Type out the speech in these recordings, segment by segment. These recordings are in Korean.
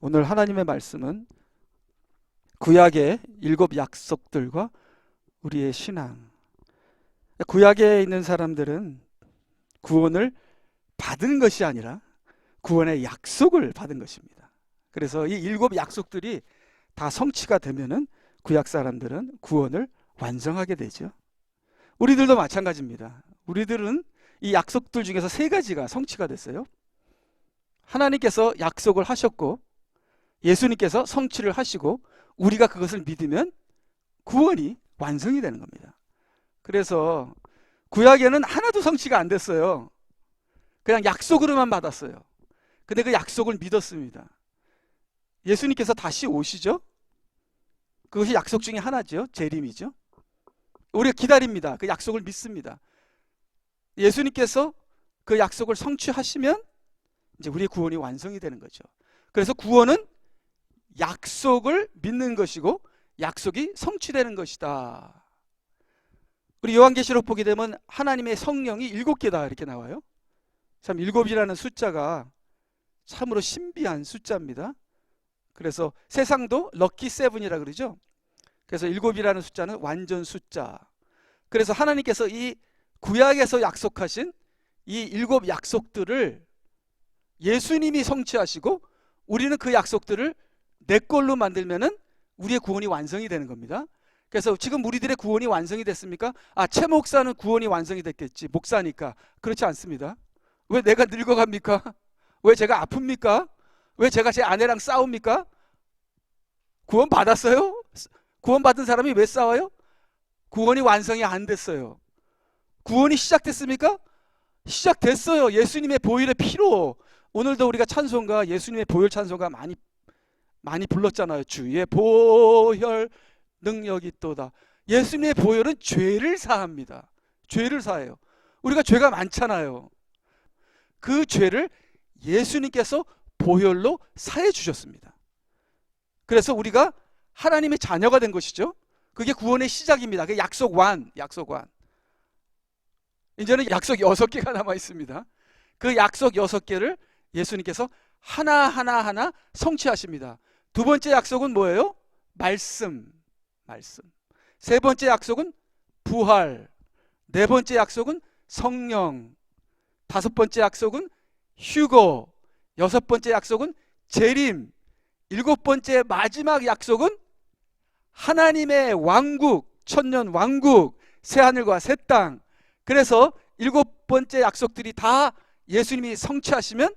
오늘 하나님의 말씀은 구약의 7 약속들과 우리의 신앙. 구약에 있는 사람들은 구원을 받은 것이 아니라 구원의 약속을 받은 것입니다. 그래서 이 7 약속들이 다 성취가 되면은 구약 사람들은 구원을 완성하게 되죠. 우리들도 마찬가지입니다. 우리들은 이 약속들 중에서 3가지가 성취가 됐어요. 하나님께서 약속을 하셨고, 예수님께서 성취를 하시고, 우리가 그것을 믿으면 구원이 완성이 되는 겁니다. 그래서 구약에는 하나도 성취가 안 됐어요. 그냥 약속으로만 받았어요. 근데 그 약속을 믿었습니다. 예수님께서 다시 오시죠. 그것이 약속 중에 하나죠. 재림이죠. 우리가 기다립니다. 그 약속을 믿습니다. 예수님께서 그 약속을 성취하시면 이제 우리의 구원이 완성이 되는 거죠. 그래서 구원은 약속을 믿는 것이고 약속이 성취되는 것이다. 우리 요한계시록 보게 되면 하나님의 성령이 7개다 이렇게 나와요. 참 7이라는 숫자가 참으로 신비한 숫자입니다. 그래서 세상도 럭키 세븐이라 그러죠. 그래서 7이라는 숫자는 완전 숫자. 그래서 하나님께서 이 구약에서 약속하신 이 7 약속들을 예수님이 성취하시고 우리는 그 약속들을 내 걸로 만들면은 우리의 구원이 완성이 되는 겁니다. 그래서 지금 우리들의 구원이 완성이 됐습니까? 최 목사는 구원이 완성이 됐겠지. 목사니까. 그렇지 않습니다. 왜 내가 늙어갑니까? 왜 제가 아픕니까? 왜 제가 제 아내랑 싸웁니까? 구원 받았어요? 구원 받은 사람이 왜 싸워요? 구원이 완성이 안 됐어요. 구원이 시작됐습니까? 시작됐어요. 예수님의 보혈의 피로. 오늘도 우리가 찬송가, 예수님의 보혈 찬송가 많이 불렀잖아요. 주의 보혈 능력이 있도다. 예수님의 보혈은 죄를 사합니다. 죄를 사해요. 우리가 죄가 많잖아요. 그 죄를 예수님께서 보혈로 사해 주셨습니다. 그래서 우리가 하나님의 자녀가 된 것이죠. 그게 구원의 시작입니다. 그 약속 완. 이제는 약속 6개가 남아 있습니다. 그 약속 6개를 예수님께서 하나 성취하십니다. 2번째 약속은 뭐예요? 말씀. 3번째 약속은 부활. 4번째 약속은 성령. 5번째 약속은 휴거. 6번째 약속은 재림. 7번째 마지막 약속은 하나님의 왕국, 천년 왕국, 새하늘과 새 땅. 그래서 7번째 약속들이 다 예수님이 성취하시면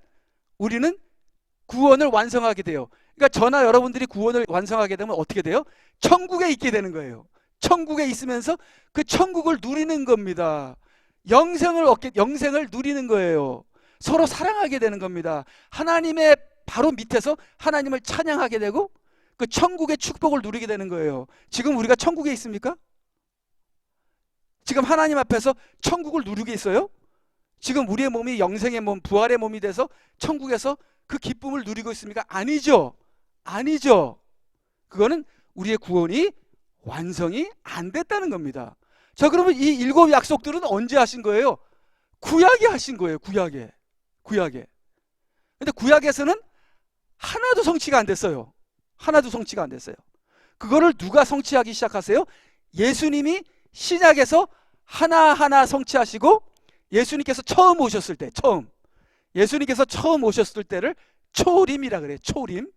우리는 구원을 완성하게 돼요. 그러니까 저나 여러분들이 구원을 완성하게 되면 어떻게 돼요? 천국에 있게 되는 거예요. 천국에 있으면서 그 천국을 누리는 겁니다. 영생을 누리는 거예요. 서로 사랑하게 되는 겁니다. 하나님의 바로 밑에서 하나님을 찬양하게 되고 그 천국의 축복을 누리게 되는 거예요. 지금 우리가 천국에 있습니까? 지금 하나님 앞에서 천국을 누리고 있어요? 지금 우리의 몸이 영생의 몸, 부활의 몸이 돼서 천국에서 그 기쁨을 누리고 있습니까? 아니죠. 그거는 우리의 구원이 완성이 안 됐다는 겁니다. 자, 그러면 이 7 약속들은 언제 하신 거예요? 구약에 하신 거예요. 구약에. 근데 구약에서는 하나도 성취가 안 됐어요. 그거를 누가 성취하기 시작하세요? 예수님이 신약에서 하나하나 성취하시고 예수님께서 처음 오셨을 때를 초림이라 그래요. 초림.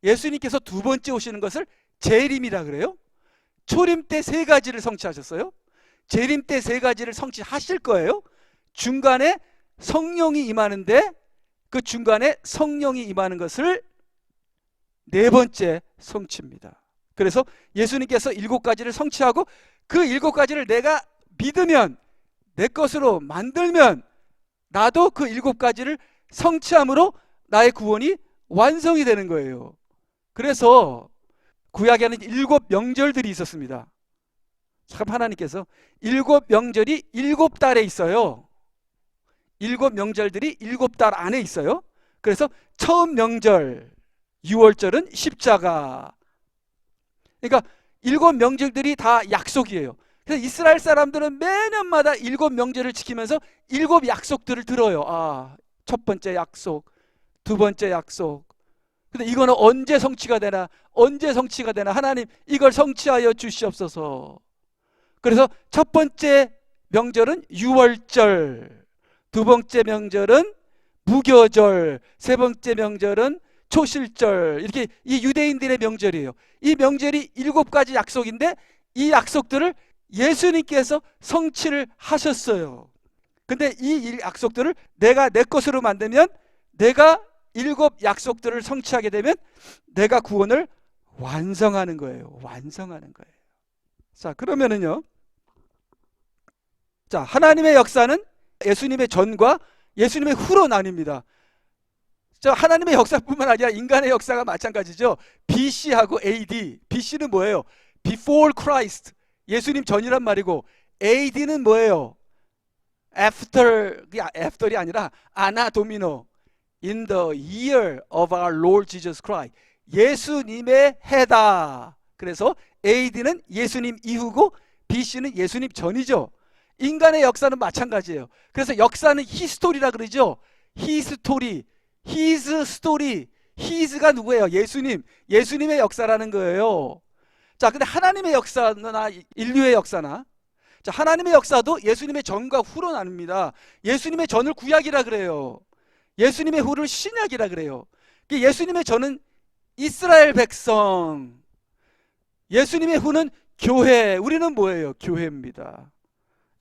예수님께서 2번째 오시는 것을 재림이라 그래요. 초림 때 3가지를 성취하셨어요. 재림 때 3가지를 성취하실 거예요. 중간에 성령이 임하는데 그 중간에 성령이 임하는 것을 4번째 성취입니다. 그래서 예수님께서 7가지를 성취하고 그 7가지를 내가 믿으면, 내 것으로 만들면 나도 그 7가지를 성취함으로 나의 구원이 완성이 되는 거예요. 그래서 구약에는 7명절들이 있었습니다. 참 하나님께서 7명절이 7달에 있어요. 7명절들이 7달 안에 있어요. 그래서 처음 명절 6월절은 십자가. 그러니까 7명절들이 다 약속이에요. 그래서 이스라엘 사람들은 매년마다 7명절을 지키면서 7 약속들을 들어요. 첫 번째 약속, 2번째 약속, 근데 이거는 언제 성취가 되나? 언제 성취가 되나? 하나님 이걸 성취하여 주시옵소서. 그래서 첫 번째 명절은 유월절, 두 번째 명절은 무교절, 세 번째 명절은 초실절. 이렇게 이 유대인들의 명절이에요. 이 명절이 7가지 약속인데 이 약속들을 예수님께서 성취를 하셨어요. 근데 이 약속들을 내가 내 것으로 만들면, 내가 7 약속들을 성취하게 되면 내가 구원을 완성하는 거예요. 완성하는 거예요. 자, 그러면은요. 자, 하나님의 역사는 예수님의 전과 예수님의 후로 나뉩니다. 저 하나님의 역사뿐만 아니라 인간의 역사가 마찬가지죠. BC하고 AD. BC는 뭐예요? Before Christ. 예수님 전이란 말이고, AD는 뭐예요? After이 아니라 아나 도미노. In the year of our Lord Jesus Christ. 예수님의 해다. 그래서 AD는 예수님 이후고 BC는 예수님 전이죠. 인간의 역사는 마찬가지예요. 그래서 역사는 히스토리라 그러죠. 히스토리, 히즈 스토리. 히즈가 누구예요? 예수님. 예수님의 역사라는 거예요. 자, 근데 하나님의 역사나 인류의 역사나, 자, 하나님의 역사도 예수님의 전과 후로 나눕니다. 예수님의 전을 구약이라 그래요. 예수님의 후를 신약이라 그래요. 예수님의 전은 이스라엘 백성, 예수님의 후는 교회. 우리는 뭐예요? 교회입니다.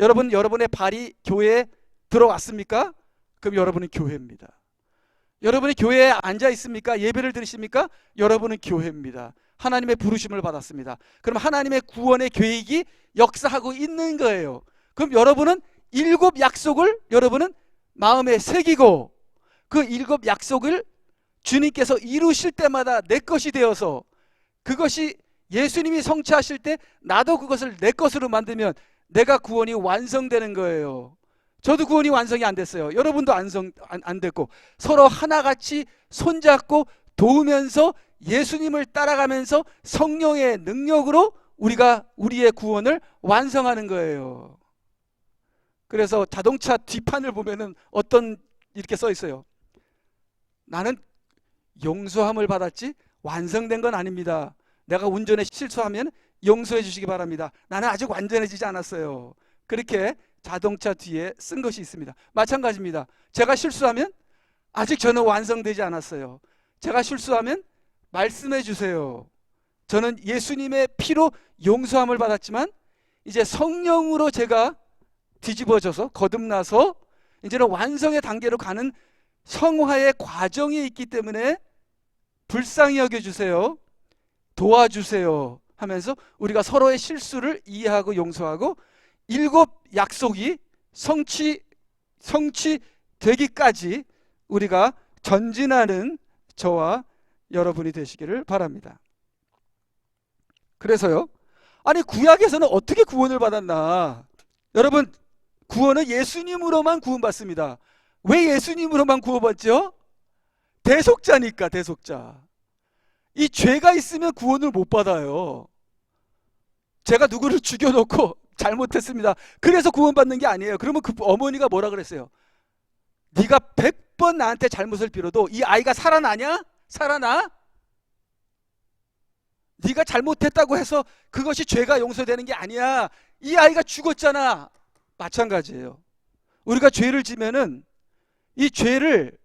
여러분, 여러분의 발이 교회에 들어왔습니까? 그럼 여러분은 교회입니다. 여러분이 교회에 앉아 있습니까? 예배를 드리십니까? 여러분은 교회입니다. 하나님의 부르심을 받았습니다. 그럼 하나님의 구원의 계획이 역사하고 있는 거예요. 그럼 여러분은 7 약속을 여러분은 마음에 새기고, 그 7 약속을 주님께서 이루실 때마다 내 것이 되어서, 그것이 예수님이 성취하실 때 나도 그것을 내 것으로 만들면 내가 구원이 완성되는 거예요. 저도 구원이 완성이 안 됐어요. 여러분도 안 됐고, 서로 하나같이 손잡고 도우면서 예수님을 따라가면서 성령의 능력으로 우리가 우리의 구원을 완성하는 거예요. 그래서 자동차 뒷판을 보면은 이렇게 써 있어요. 나는 용서함을 받았지 완성된 건 아닙니다. 내가 운전에 실수하면 용서해 주시기 바랍니다. 나는 아직 완전해지지 않았어요. 그렇게 자동차 뒤에 쓴 것이 있습니다. 마찬가지입니다. 제가 실수하면 아직 저는 완성되지 않았어요. 제가 실수하면 말씀해 주세요. 저는 예수님의 피로 용서함을 받았지만 이제 성령으로 제가 뒤집어져서 거듭나서 이제는 완성의 단계로 가는 성화의 과정이 있기 때문에 불쌍히 여겨주세요, 도와주세요 하면서 우리가 서로의 실수를 이해하고 용서하고 7 약속이 성취되기까지 우리가 전진하는 저와 여러분이 되시기를 바랍니다. 그래서요, 아니 구약에서는 어떻게 구원을 받았나? 여러분, 구원은 예수님으로만 구원받습니다. 왜 예수님으로만 구원받죠? 대속자니까. 대속자. 이 죄가 있으면 구원을 못 받아요. 제가 누구를 죽여놓고 잘못했습니다, 그래서 구원받는 게 아니에요. 그러면 그 어머니가 뭐라 그랬어요? 네가 100번 나한테 잘못을 빌어도 이 아이가 살아나냐? 살아나? 네가 잘못했다고 해서 그것이 죄가 용서되는 게 아니야. 이 아이가 죽었잖아. 마찬가지예요. 우리가 죄를 지면은 이 죄를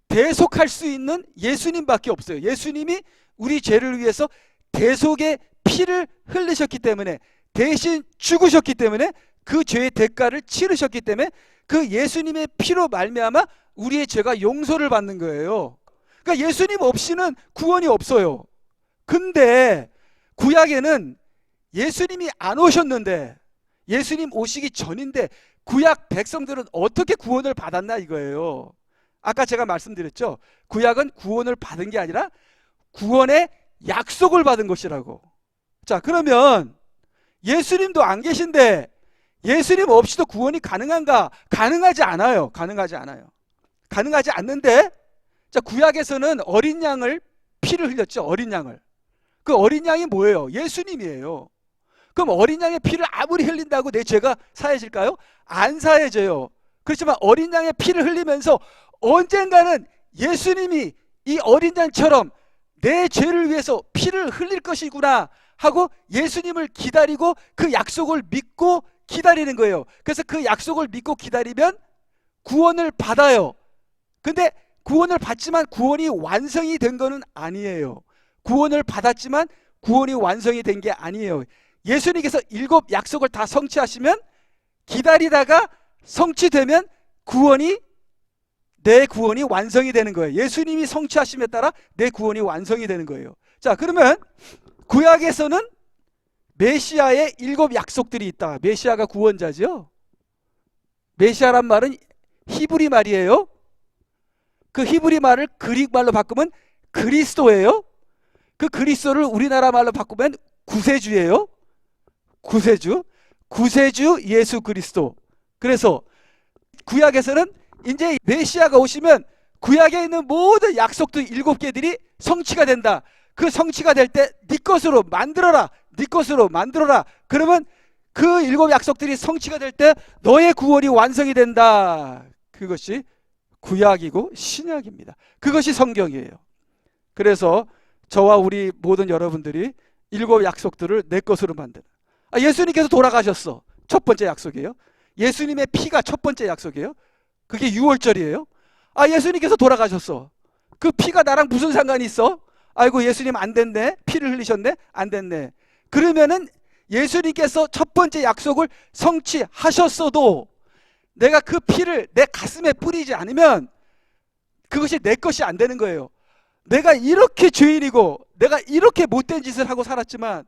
대속할 수 있는 예수님밖에 없어요. 예수님이 우리 죄를 위해서 대속의 피를 흘리셨기 때문에, 대신 죽으셨기 때문에, 그 죄의 대가를 치르셨기 때문에 그 예수님의 피로 말미암아 우리의 죄가 용서를 받는 거예요. 그러니까 예수님 없이는 구원이 없어요. 근데 구약에는 예수님이 안 오셨는데, 예수님 오시기 전인데 구약 백성들은 어떻게 구원을 받았나 이거예요. 아까 제가 말씀드렸죠. 구약은 구원을 받은 게 아니라 구원의 약속을 받은 것이라고. 자, 그러면 예수님도 안 계신데 예수님 없이도 구원이 가능한가? 가능하지 않아요. 가능하지 않아요. 가능하지 않는데, 자, 구약에서는 어린 양을 피를 흘렸죠. 어린 양을. 그 어린 양이 뭐예요? 예수님이에요. 그럼 어린 양의 피를 아무리 흘린다고 내 죄가 사해질까요? 안 사해져요. 그렇지만 어린 양의 피를 흘리면서 언젠가는 예수님이 이 어린 양처럼 내 죄를 위해서 피를 흘릴 것이구나 하고 예수님을 기다리고 그 약속을 믿고 기다리는 거예요. 그래서 그 약속을 믿고 기다리면 구원을 받아요. 근데 구원을 받지만 구원이 완성이 된 거는 아니에요. 구원을 받았지만 구원이 완성이 된 게 아니에요. 예수님께서 7 약속을 다 성취하시면 기다리다가 성취되면 내 구원이 완성이 되는 거예요. 예수님이 성취하심에 따라 내 구원이 완성이 되는 거예요. 자, 그러면 구약에서는 메시아의 7 약속들이 있다. 메시아가 구원자죠. 메시아란 말은 히브리 말이에요. 그 히브리 말을 그릭 말로 바꾸면 그리스도예요. 그 그리스도를 우리나라 말로 바꾸면 구세주예요. 구세주 예수 그리스도. 그래서 구약에서는 이제 메시아가 오시면 구약에 있는 모든 약속들 7개들이 성취가 된다. 그 성취가 될 때 네 것으로 만들어라. 네 것으로 만들어라. 그러면 그 7 약속들이 성취가 될 때 너의 구원이 완성이 된다. 그것이 구약이고 신약입니다. 그것이 성경이에요. 그래서 저와 우리 모든 여러분들이 7 약속들을 내 것으로 만드는. 예수님께서 돌아가셨어. 첫 번째 약속이에요. 예수님의 피가 첫 번째 약속이에요. 그게 6월절이에요. 예수님께서 돌아가셨어. 그 피가 나랑 무슨 상관이 있어? 아이고, 예수님 안 됐네. 피를 흘리셨네. 안 됐네. 그러면은 예수님께서 첫 번째 약속을 성취하셨어도 내가 그 피를 내 가슴에 뿌리지 않으면 그것이 내 것이 안 되는 거예요. 내가 이렇게 죄인이고 내가 이렇게 못된 짓을 하고 살았지만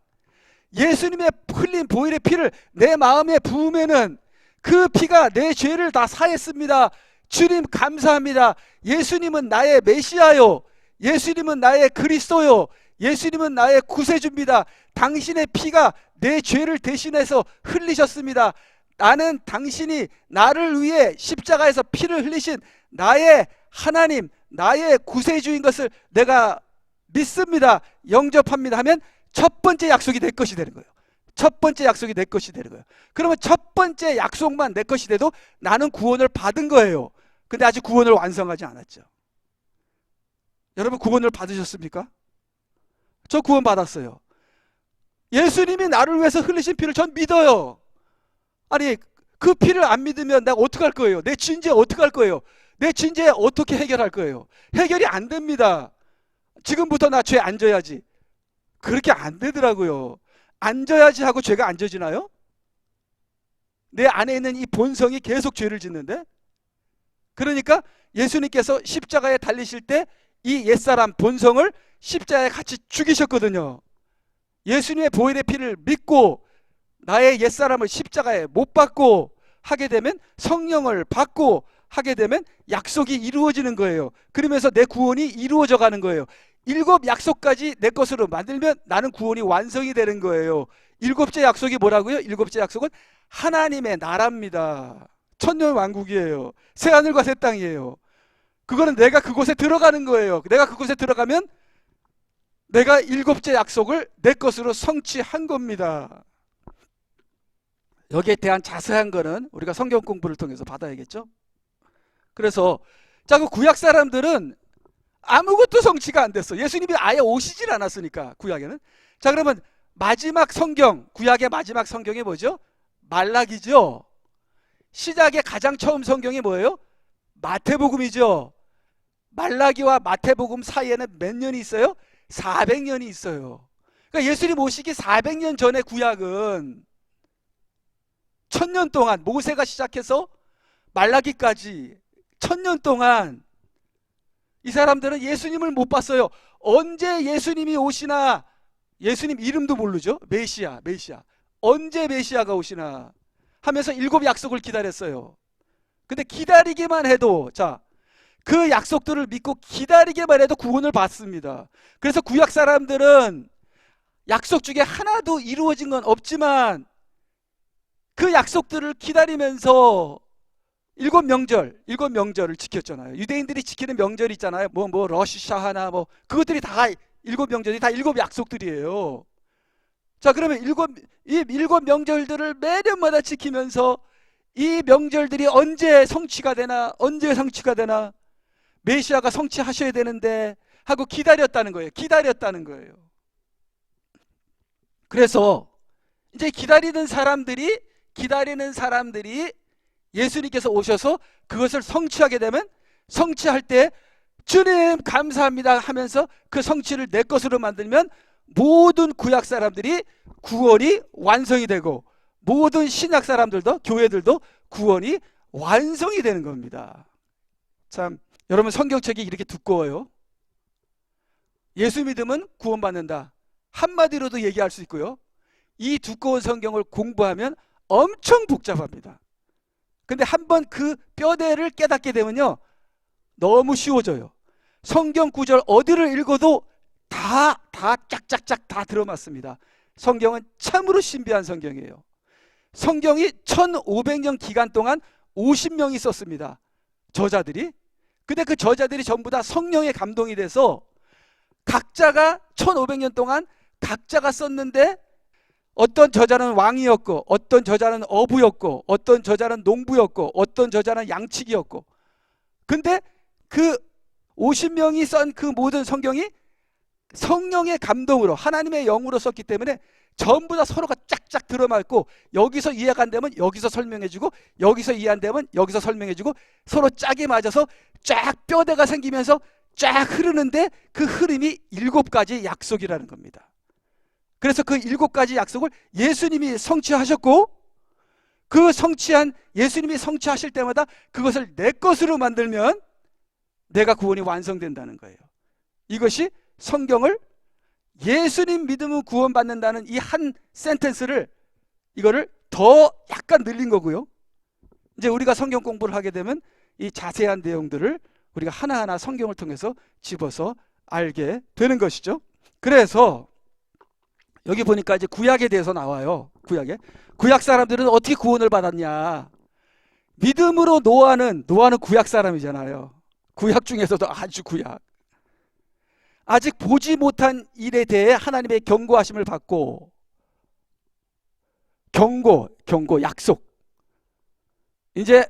예수님의 흘린 보혈의 피를 내 마음에 부으면은 그 피가 내 죄를 다 사했습니다. 주님 감사합니다. 예수님은 나의 메시아요. 예수님은 나의 그리스도요. 예수님은 나의 구세주입니다. 당신의 피가 내 죄를 대신해서 흘리셨습니다. 나는 당신이 나를 위해 십자가에서 피를 흘리신 나의 하나님, 나의 구세주인 것을 내가 믿습니다. 영접합니다 하면 첫 번째 약속이 내 것이 되는 거예요. 첫 번째 약속이 내 것이 되는 거예요. 그러면 첫 번째 약속만 내 것이 돼도 나는 구원을 받은 거예요. 근데 아직 구원을 완성하지 않았죠. 여러분 구원을 받으셨습니까? 저 구원 받았어요. 예수님이 나를 위해서 흘리신 피를 전 믿어요. 아니 그 피를 안 믿으면 내가 어떻게 할 거예요? 내 죄 어떻게 할 거예요? 내 죄 어떻게 해결할 거예요? 해결이 안 됩니다. 지금부터 나 죄 안 져야지. 그렇게 안 되더라고요. 안 져야지 하고 죄가 안 져지나요? 내 안에 있는 이 본성이 계속 죄를 짓는데. 그러니까 예수님께서 십자가에 달리실 때 이 옛사람 본성을 십자가에 같이 죽이셨거든요. 예수님의 보혈의 피를 믿고 나의 옛사람을 십자가에 못 박고 하게 되면 성령을 받고 하게 되면 약속이 이루어지는 거예요. 그러면서 내 구원이 이루어져 가는 거예요. 7 약속까지 내 것으로 만들면 나는 구원이 완성이 되는 거예요. 7째 약속이 뭐라고요? 7째 약속은 하나님의 나라입니다. 천년왕국이에요. 새하늘과 새 땅이에요. 그거는 내가 그곳에 들어가는 거예요. 내가 그곳에 들어가면 내가 7째 약속을 내 것으로 성취한 겁니다. 여기에 대한 자세한 거는 우리가 성경 공부를 통해서 받아야겠죠. 그래서 그 구약 사람들은 아무것도 성취가 안 됐어. 예수님이 아예 오시질 않았으니까 구약에는. 자, 그러면 마지막 성경, 구약의 마지막 성경이 뭐죠? 말라기죠. 시작의 가장 처음 성경이 뭐예요? 마태복음이죠. 말라기와 마태복음 사이에는 몇 년이 있어요? 400년이 있어요. 그러니까 예수님 오시기 400년 전에 구약은 1000년 동안 모세가 시작해서 말라기까지 1000년 동안 이 사람들은 예수님을 못 봤어요. 언제 예수님이 오시나. 예수님 이름도 모르죠. 메시아. 언제 메시아가 오시나 하면서 7 약속을 기다렸어요. 근데 기다리기만 해도 그 약속들을 믿고 기다리기만 해도 구원을 받습니다. 그래서 구약 사람들은 약속 중에 하나도 이루어진 건 없지만 그 약속들을 기다리면서 7 명절을 지켰잖아요. 유대인들이 지키는 명절이 있잖아요. 러시샤하나 그것들이 다 7 명절이 다 7 약속들이에요. 그러면 이 7 명절들을 매년마다 지키면서 이 명절들이 언제 성취가 되나? 메시아가 성취하셔야 되는데 하고 기다렸다는 거예요. 기다렸다는 거예요. 그래서 이제 기다리는 사람들이 예수님께서 오셔서 그것을 성취하게 되면, 성취할 때 주님 감사합니다 하면서 그 성취를 내 것으로 만들면 모든 구약 사람들이 구원이 완성이 되고, 모든 신약 사람들도, 교회들도 구원이 완성이 되는 겁니다. 참, 여러분, 성경책이 이렇게 두꺼워요. 예수 믿으면 구원받는다, 한마디로도 얘기할 수 있고요, 이 두꺼운 성경을 공부하면 엄청 복잡합니다. 근데 한번 그 뼈대를 깨닫게 되면요, 너무 쉬워져요. 성경 구절 어디를 읽어도 다 짝짝짝 다 들어맞습니다. 성경은 참으로 신비한 성경이에요. 성경이 1500년 기간 동안 50명이 썼습니다, 저자들이. 근데 그 저자들이 전부 다 성령의 감동이 돼서 각자가 1500년 동안 각자가 썼는데, 어떤 저자는 왕이었고, 어떤 저자는 어부였고, 어떤 저자는 농부였고, 어떤 저자는 양치기였고, 근데 그 50명이 쓴 그 모든 성경이 성령의 감동으로, 하나님의 영으로 썼기 때문에 전부 다 서로가 짝짝 들어맞고, 여기서 이해가 안 되면 여기서 설명해주고, 여기서 이해 안 되면 여기서 설명해주고, 서로 짝이 맞아서 쫙 뼈대가 생기면서 쫙 흐르는데, 그 흐름이 7가지 약속이라는 겁니다. 그래서 그 7가지 약속을 예수님이 성취하셨고, 그 성취한, 예수님이 성취하실 때마다 그것을 내 것으로 만들면 내가 구원이 완성된다는 거예요. 이것이 성경을, 예수님 믿으면 구원받는다는 이 한 센텐스를, 이거를 더 약간 늘린 거고요. 이제 우리가 성경 공부를 하게 되면 이 자세한 내용들을 우리가 하나하나 성경을 통해서 집어서 알게 되는 것이죠. 그래서 여기 보니까 이제 구약에 대해서 나와요. 구약 사람들은 어떻게 구원을 받았냐? 믿음으로 노아는 구약 사람이잖아요. 구약 중에서도 아주 구약. 아직 보지 못한 일에 대해 하나님의 경고하심을 받고, 경고, 약속. 이제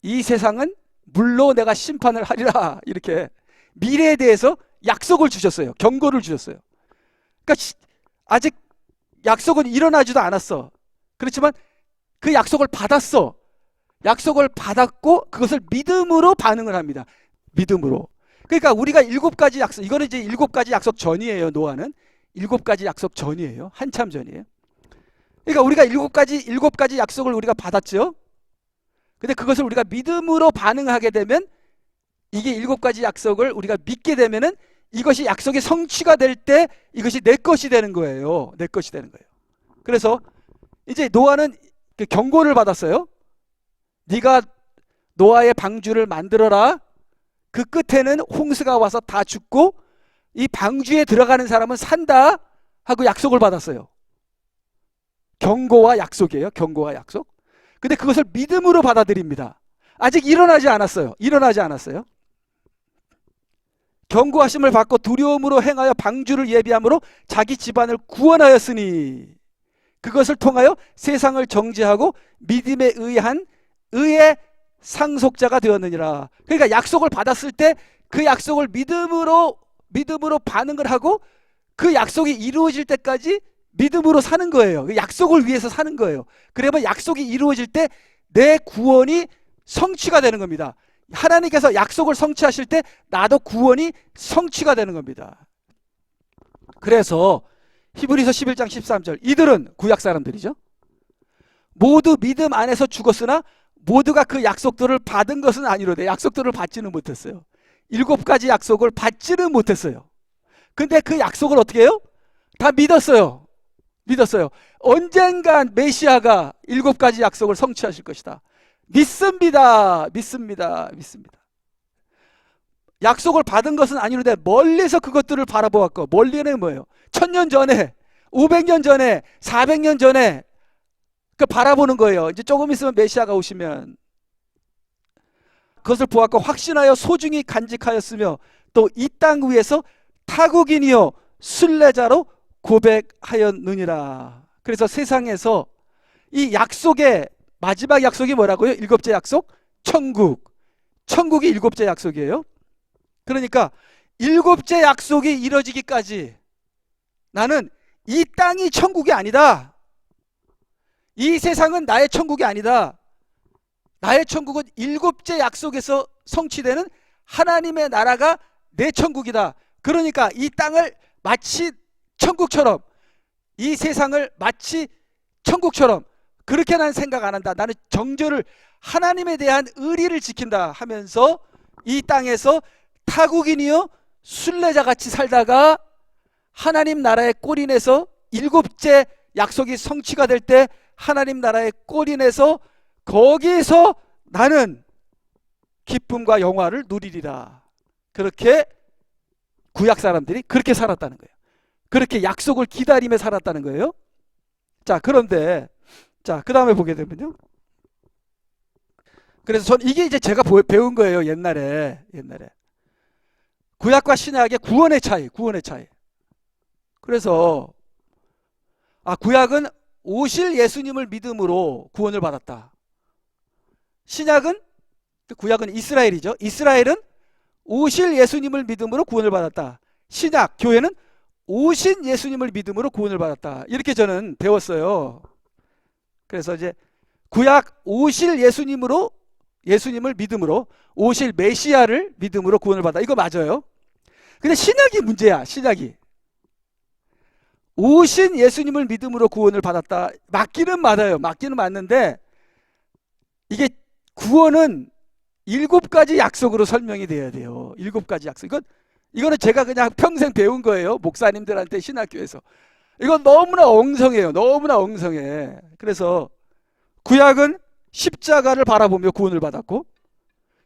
이 세상은 물로 내가 심판을 하리라, 이렇게 미래에 대해서 약속을 주셨어요. 경고를 주셨어요. 그러니까 아직 약속은 일어나지도 않았어. 그렇지만 그 약속을 받았어. 약속을 받았고 그것을 믿음으로 반응을 합니다. 믿음으로. 그러니까 우리가 7가지 약속, 이거는 이제 7가지 약속 전이에요. 노아는 7가지 약속 전이에요. 한참 전이에요. 그러니까 우리가 7가지 약속을 우리가 받았죠. 근데 그것을 우리가 믿음으로 반응하게 되면, 이게 7가지 약속을 우리가 믿게 되면은 이것이 약속의 성취가 될 때 이것이 내 것이 되는 거예요. 내 것이 되는 거예요. 그래서 이제 노아는 경고를 받았어요. 네가 노아의 방주를 만들어라. 그 끝에는 홍수가 와서 다 죽고 이 방주에 들어가는 사람은 산다 하고 약속을 받았어요. 경고와 약속이에요. 경고와 약속. 근데 그것을 믿음으로 받아들입니다. 아직 일어나지 않았어요. 경고하심을 받고 두려움으로 행하여 방주를 예비함으로 자기 집안을 구원하였으니, 그것을 통하여 세상을 정죄하고 믿음에 의한 의의 상속자가 되었느니라. 그러니까 약속을 받았을 때 그 약속을 믿음으로 반응을 하고, 그 약속이 이루어질 때까지 믿음으로 사는 거예요. 그 약속을 위해서 사는 거예요. 그러면 약속이 이루어질 때 내 구원이 성취가 되는 겁니다. 하나님께서 약속을 성취하실 때 나도 구원이 성취가 되는 겁니다. 그래서 히브리서 11장 13절, 이들은 구약 사람들이죠. 모두 믿음 안에서 죽었으나 모두가 그 약속들을 받은 것은 아니로되, 약속들을 받지는 못했어요. 7가지 약속을 받지는 못했어요. 근데 그 약속을 어떻게 해요? 다 믿었어요. 언젠간 메시아가 7가지 약속을 성취하실 것이다. 믿습니다. 약속을 받은 것은 아니로되 멀리서 그것들을 바라보았고, 멀리는 뭐예요? 1000년 전에, 500년 전에, 400년 전에 그 바라보는 거예요. 이제 조금 있으면 메시아가 오시면 그것을 보았고 확신하여 소중히 간직하였으며, 또 이 땅 위에서 타국인이요 순례자로 고백하였느니라. 그래서 세상에서 이 약속의 마지막 약속이 뭐라고요? 7째 약속? 천국이 7째 약속이에요. 그러니까 일곱째 약속이 이루어지기까지 나는 이 땅이 천국이 아니다. 이 세상은 나의 천국이 아니다. 나의 천국은 일곱째 약속에서 성취되는 하나님의 나라가 내 천국이다. 그러니까 이 땅을 마치 천국처럼, 이 세상을 마치 천국처럼 그렇게 나는 생각 안 한다. 나는 정죄를, 하나님에 대한 의리를 지킨다 하면서 이 땅에서 타국인이요 순례자같이 살다가 하나님 나라의 꼴인에서 일곱째 약속이 성취가 될 때 하나님 나라의 꼴인에서 거기에서 나는 기쁨과 영화를 누리리라. 그렇게 구약 사람들이 그렇게 살았다는 거예요. 그렇게 약속을 기다리며 살았다는 거예요. 자, 그런데 자, 그 다음에 보게 되면요. 그래서 전 이게 이제 제가 배운 거예요. 옛날에. 구약과 신약의 구원의 차이. 그래서 구약은 오실 예수님을 믿음으로 구원을 받았다. 신약은, 구약은 이스라엘이죠. 이스라엘은 오실 예수님을 믿음으로 구원을 받았다. 신약, 교회는 오신 예수님을 믿음으로 구원을 받았다. 이렇게 저는 배웠어요. 그래서 이제 구약 오실 예수님을 믿음으로, 오실 메시아를 믿음으로 구원을 받아. 이거 맞아요. 근데 신약이 문제야. 신약이 오신 예수님을 믿음으로 구원을 받았다. 맞기는 맞아요. 맞기는 맞는데 이게 구원은 7가지 약속으로 설명이 돼야 돼요. 7가지 약속. 이거는 제가 그냥 평생 배운 거예요. 목사님들한테 신학교에서. 이건 너무나 엉성해요. 너무나 엉성해. 그래서 구약은 십자가를 바라보며 구원을 받았고,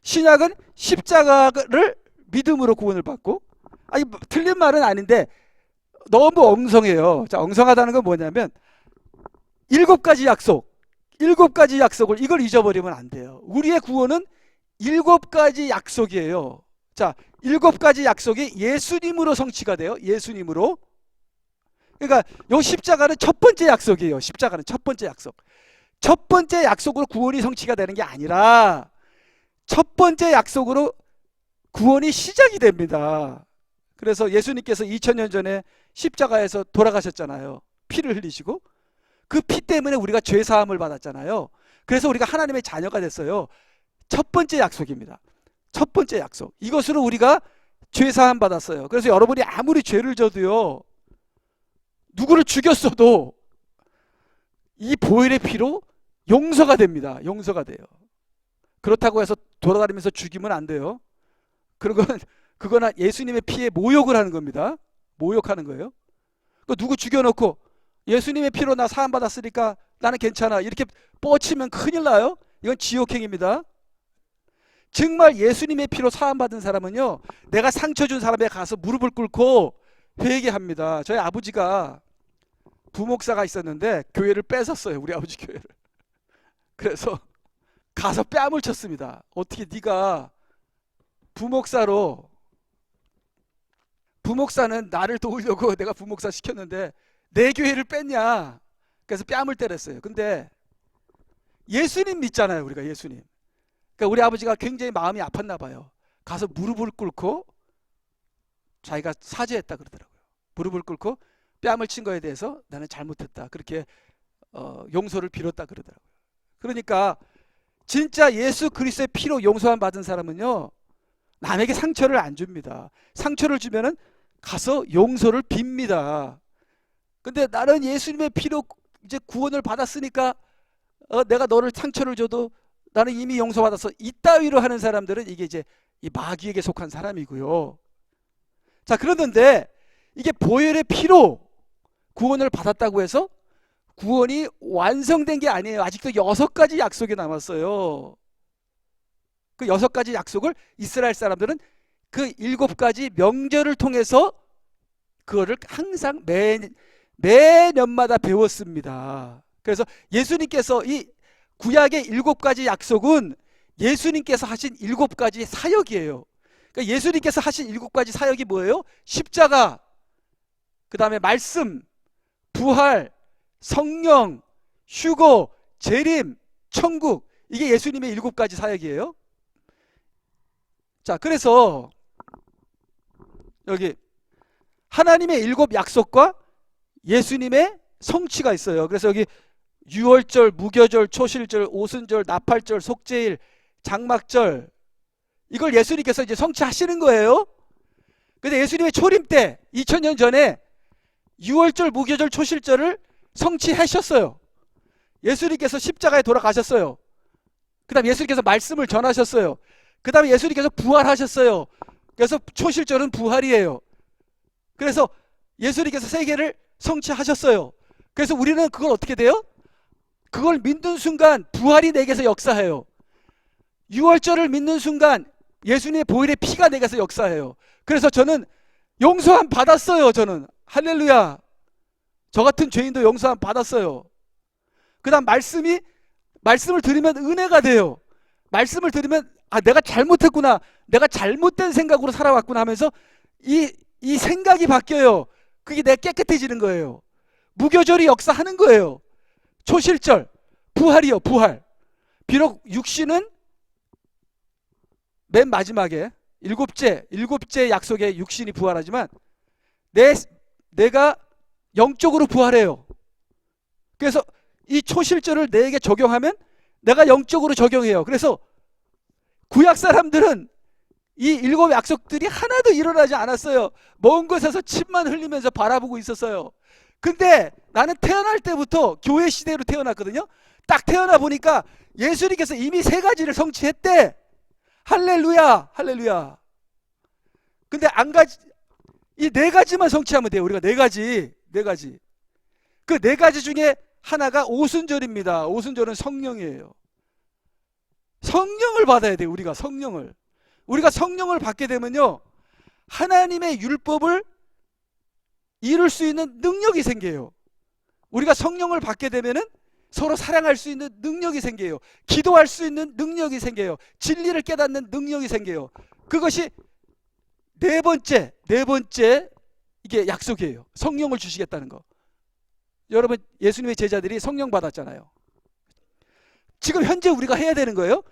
신약은 십자가를 믿음으로 구원을 받고, 아니 틀린 말은 아닌데 너무 엉성해요. 자, 엉성하다는 건 뭐냐면 7가지 약속을 이걸 잊어버리면 안 돼요. 우리의 구원은 7가지 약속이에요. 자, 7가지 약속이 예수님으로 성취가 돼요. 예수님으로. 그러니까 요 십자가는 첫 번째 약속이에요. 십자가는 첫 번째 약속. 첫 번째 약속으로 구원이 성취가 되는 게 아니라 첫 번째 약속으로 구원이 시작이 됩니다. 그래서 예수님께서 2000년 전에 십자가에서 돌아가셨잖아요. 피를 흘리시고 그 피 때문에 우리가 죄 사함을 받았잖아요. 그래서 우리가 하나님의 자녀가 됐어요. 첫 번째 약속입니다. 첫 번째 약속. 이것으로 우리가 죄 사함 받았어요. 그래서 여러분이 아무리 죄를 져도요, 누구를 죽였어도 이 보혈의 피로 용서가 됩니다. 용서가 돼요. 그렇다고 해서 돌아다니면서 죽이면 안 돼요. 그거는 예수님의 피에 모욕을 하는 겁니다. 모욕하는 거예요. 누구 죽여놓고 예수님의 피로 나 사함 받았으니까 나는 괜찮아 이렇게 뻗치면 큰일 나요. 이건 지옥행입니다. 정말 예수님의 피로 사함 받은 사람은요, 내가 상처 준 사람에 가서 무릎을 꿇고 회개합니다. 저희 아버지가 부목사가 있었는데 교회를 뺏었어요. 우리 아버지 교회를. 그래서 가서 뺨을 쳤습니다. 어떻게 네가 부목사는 나를 도우려고 내가 부목사 시켰는데 내 교회를 뺐냐. 그래서 뺨을 때렸어요. 근데 예수님 믿잖아요. 우리가 예수님. 그러니까 우리 아버지가 굉장히 마음이 아팠나 봐요. 가서 무릎을 꿇고 자기가 사죄했다 그러더라고요. 무릎을 꿇고 뺨을 친 거에 대해서 나는 잘못했다. 그렇게 용서를 빌었다 그러더라고요. 그러니까 진짜 예수 그리스도의 피로 용서함 받은 사람은요, 남에게 상처를 안 줍니다. 상처를 주면은 가서 용서를 빕니다. 근데 나는 예수님의 피로 이제 구원을 받았으니까 내가 너를 상처를 줘도 나는 이미 용서받았어. 이따위로 하는 사람들은 이게 이제 이 마귀에게 속한 사람이고요. 자, 그러는데 이게 보혈의 피로 구원을 받았다고 해서 구원이 완성된 게 아니에요. 아직도 6가지 약속이 남았어요. 그 6가지 약속을 이스라엘 사람들은 그 7가지 명절을 통해서 그거를 항상 매년마다 배웠습니다. 그래서 예수님께서 이 구약의 7가지 약속은 예수님께서 하신 7가지 사역이에요. 그러니까 예수님께서 하신 7가지 사역이 뭐예요? 십자가, 그 다음에 말씀, 부활, 성령, 휴거, 재림, 천국. 이게 예수님의 7가지 사역이에요. 자, 그래서 여기 하나님의 7 약속과 예수님의 성취가 있어요. 그래서 여기 유월절, 무교절, 초실절, 오순절, 나팔절, 속죄일, 장막절, 이걸 예수님께서 이제 성취하시는 거예요. 근데 예수님의 초림 때 2000년 전에 유월절, 무교절, 초실절을 성취하셨어요. 예수님께서 십자가에 돌아가셨어요. 그 다음에 예수님께서 말씀을 전하셨어요. 그 다음에 예수님께서 부활하셨어요. 그래서 초실절은 부활이에요. 그래서 예수님께서 세계를 성취하셨어요. 그래서 우리는 그걸 어떻게 돼요? 그걸 믿는 순간 부활이 내게서 역사해요. 유월절을 믿는 순간 예수님의 보혈의 피가 내게서 역사해요. 그래서 저는 용서함 받았어요. 저는 할렐루야. 저 같은 죄인도 용서함 받았어요. 그 다음 말씀을 들으면 은혜가 돼요. 말씀을 들으면 내가 잘못했구나, 내가 잘못된 생각으로 살아왔구나 하면서 이 생각이 바뀌어요. 그게 내가 깨끗해지는 거예요. 무교절이 역사하는 거예요. 초실절, 부활이요, 부활. 비록 육신은 맨 마지막에 일곱째 약속에 육신이 부활하지만 내가 영적으로 부활해요. 그래서 이 초실절을 내게 적용하면 내가 영적으로 적용해요. 그래서 구약 사람들은 이 7 약속들이 하나도 일어나지 않았어요. 먼 곳에서 침만 흘리면서 바라보고 있었어요. 근데 나는 태어날 때부터 교회 시대로 태어났거든요. 딱 태어나 보니까 예수님께서 이미 3가지를 성취했대. 할렐루야, 할렐루야. 근데 이 4가지만 성취하면 돼요. 우리가 4가지. 그 4가지 중에 하나가 오순절입니다. 오순절은 성령이에요. 성령을 받아야 돼요. 우리가 성령을 받게 되면요, 하나님의 율법을 이룰 수 있는 능력이 생겨요. 우리가 성령을 받게 되면은 서로 사랑할 수 있는 능력이 생겨요. 기도할 수 있는 능력이 생겨요. 진리를 깨닫는 능력이 생겨요. 그것이 네 번째 이게 약속이에요. 성령을 주시겠다는 거. 여러분, 예수님의 제자들이 성령 받았잖아요. 지금 현재 우리가 해야 되는 거예요.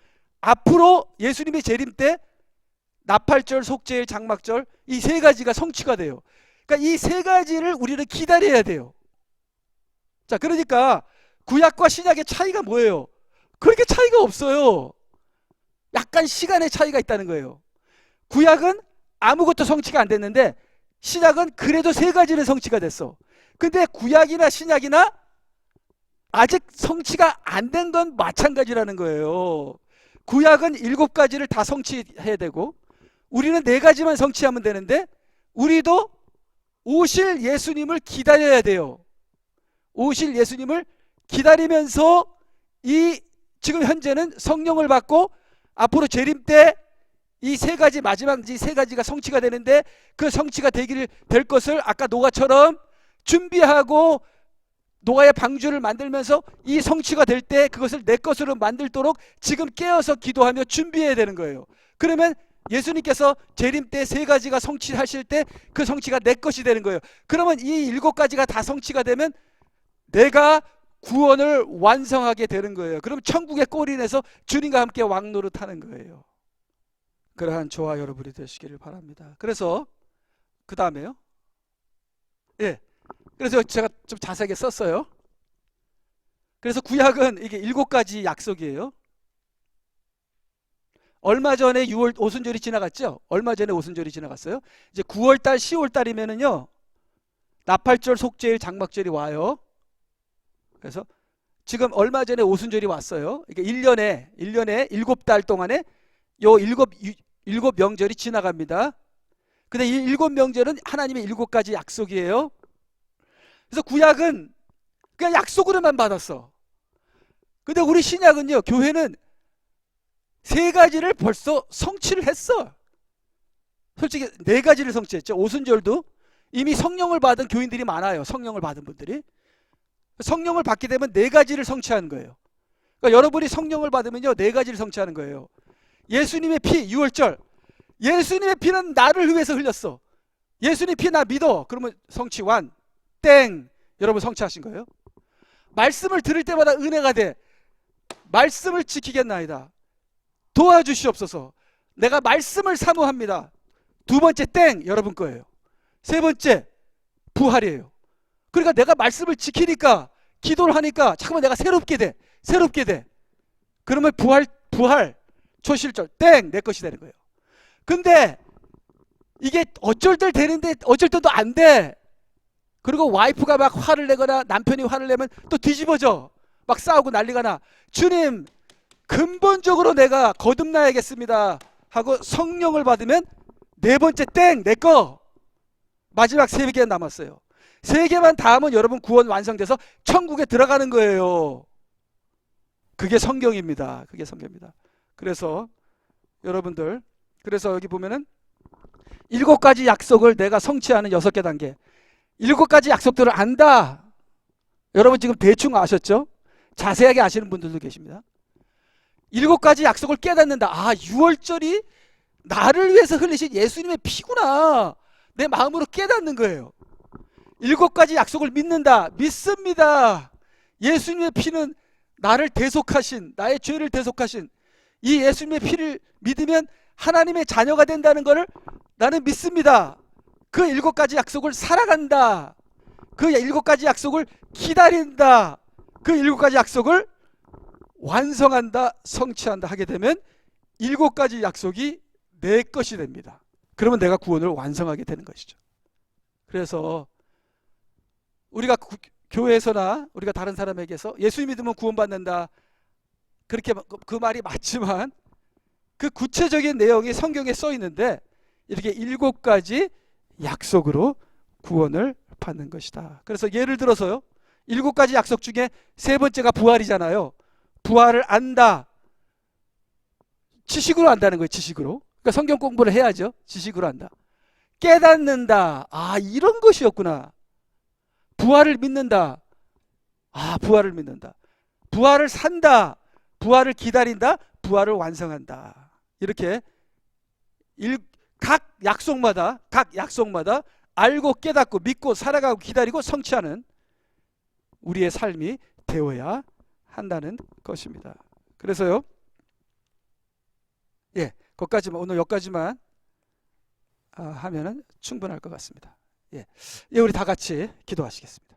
앞으로 예수님의 재림 때 나팔절, 속죄일, 장막절, 이 3가지가 성취가 돼요. 그러니까 이 3가지를 우리는 기다려야 돼요. 자, 그러니까 구약과 신약의 차이가 뭐예요? 그렇게 차이가 없어요. 약간 시간의 차이가 있다는 거예요. 구약은 아무것도 성취가 안 됐는데 신약은 그래도 3가지는 성취가 됐어. 근데 구약이나 신약이나 아직 성취가 안 된 건 마찬가지라는 거예요. 구약은 7가지를 다 성취해야 되고 우리는 4가지만 성취하면 되는데 우리도 오실 예수님을 기다려야 돼요. 오실 예수님을 기다리면서 지금 현재는 성령을 받고 앞으로 재림 때 이 3가지, 마지막 이 3가지가 성취가 되는데 그 성취가 될 것을 아까 노아처럼 준비하고 노아의 방주를 만들면서 이 성취가 될 때 그것을 내 것으로 만들도록 지금 깨어서 기도하며 준비해야 되는 거예요. 그러면 예수님께서 재림 때 3가지가 성취하실 때 그 성취가 내 것이 되는 거예요. 그러면 이 7가지가 다 성취가 되면 내가 구원을 완성하게 되는 거예요. 그럼 천국의 꼬리내서 주님과 함께 왕노릇하는 거예요. 그러한 저와 여러분이 되시기를 바랍니다. 그래서 그 다음에요. 그래서 제가 좀 자세하게 썼어요. 그래서 구약은 이게 7가지 약속이에요. 얼마 전에 오순절이 지나갔죠? 얼마 전에 오순절이 지나갔어요. 이제 9월달, 10월달이면은요, 나팔절, 속죄일, 장막절이 와요. 그래서 지금 얼마 전에 오순절이 왔어요. 이게 1년에 7달 동안에 요 7 명절이 지나갑니다. 근데 이 7 명절은 하나님의 7가지 약속이에요. 그래서 구약은 그냥 약속으로만 받았어. 근데 우리 신약은요, 교회는 3가지를 벌써 성취를 했어. 솔직히 4가지를 성취했죠. 오순절도 이미 성령을 받은 교인들이 많아요. 성령을 받은 분들이. 성령을 받게 되면 4가지를 성취하는 거예요. 그러니까 여러분이 성령을 받으면요, 4가지를 성취하는 거예요. 예수님의 피, 유월절. 예수님의 피는 나를 위해서 흘렸어. 예수님 피 나 믿어. 그러면 성취 완. 땡. 여러분 성취하신 거예요. 말씀을 들을 때마다 은혜가 돼. 말씀을 지키겠나이다. 도와주시옵소서. 내가 말씀을 사모합니다. 두 번째 땡 여러분 거예요. 세 번째 부활이에요. 그러니까 내가 말씀을 지키니까 기도를 하니까 잠깐만 내가 새롭게 돼. 그러면 부활 초실절 땡 내 것이 되는 거예요. 근데 이게 어쩔 때 되는데 어쩔 때도 안 돼. 그리고 와이프가 막 화를 내거나 남편이 화를 내면 또 뒤집어져. 막 싸우고 난리가 나. 주님 근본적으로 내가 거듭나야겠습니다 하고 성령을 받으면 네 번째 땡 내 거. 마지막 세 개 남았어요. 세 개만 다 하면 여러분 구원 완성돼서 천국에 들어가는 거예요. 그게 성경입니다. 그게 성경입니다. 그래서 여러분들, 그래서 여기 보면은 7가지 약속을 내가 성취하는 6개 단계. 7가지 약속들을 안다. 여러분 지금 대충 아셨죠? 자세하게 아시는 분들도 계십니다. 7가지 약속을 깨닫는다. 아, 6월절이 나를 위해서 흘리신 예수님의 피구나. 내 마음으로 깨닫는 거예요. 7가지 약속을 믿는다. 믿습니다. 예수님의 피는 나를 대속하신, 나의 죄를 대속하신 이 예수님의 피를 믿으면 하나님의 자녀가 된다는 것을 나는 믿습니다. 그 7가지 약속을 살아간다. 그 7가지 약속을 기다린다. 그 7가지 약속을 완성한다, 성취한다 하게 되면 7가지 약속이 내 것이 됩니다. 그러면 내가 구원을 완성하게 되는 것이죠. 그래서 우리가 교회에서나 우리가 다른 사람에게서 예수 믿으면 구원받는다, 그렇게 그 말이 맞지만 그 구체적인 내용이 성경에 써 있는데 이렇게 7가지 약속으로 구원을 받는 것이다. 그래서 예를 들어서요, 7가지 약속 중에 세 번째가 부활이잖아요. 부활을 안다. 지식으로 안다는 거예요. 지식으로. 그러니까 성경 공부를 해야죠. 지식으로 안다. 깨닫는다. 아, 이런 것이었구나. 부활을 믿는다. 아, 부활을 믿는다. 부활을 산다. 부활을 기다린다. 부활을 완성한다. 이렇게 각 약속마다 알고 깨닫고 믿고 살아가고 기다리고 성취하는 우리의 삶이 되어야 한다는 것입니다. 그래서요, 거기까지만, 오늘 여기까지만 하면은 충분할 것 같습니다. 우리 다 같이 기도하시겠습니다.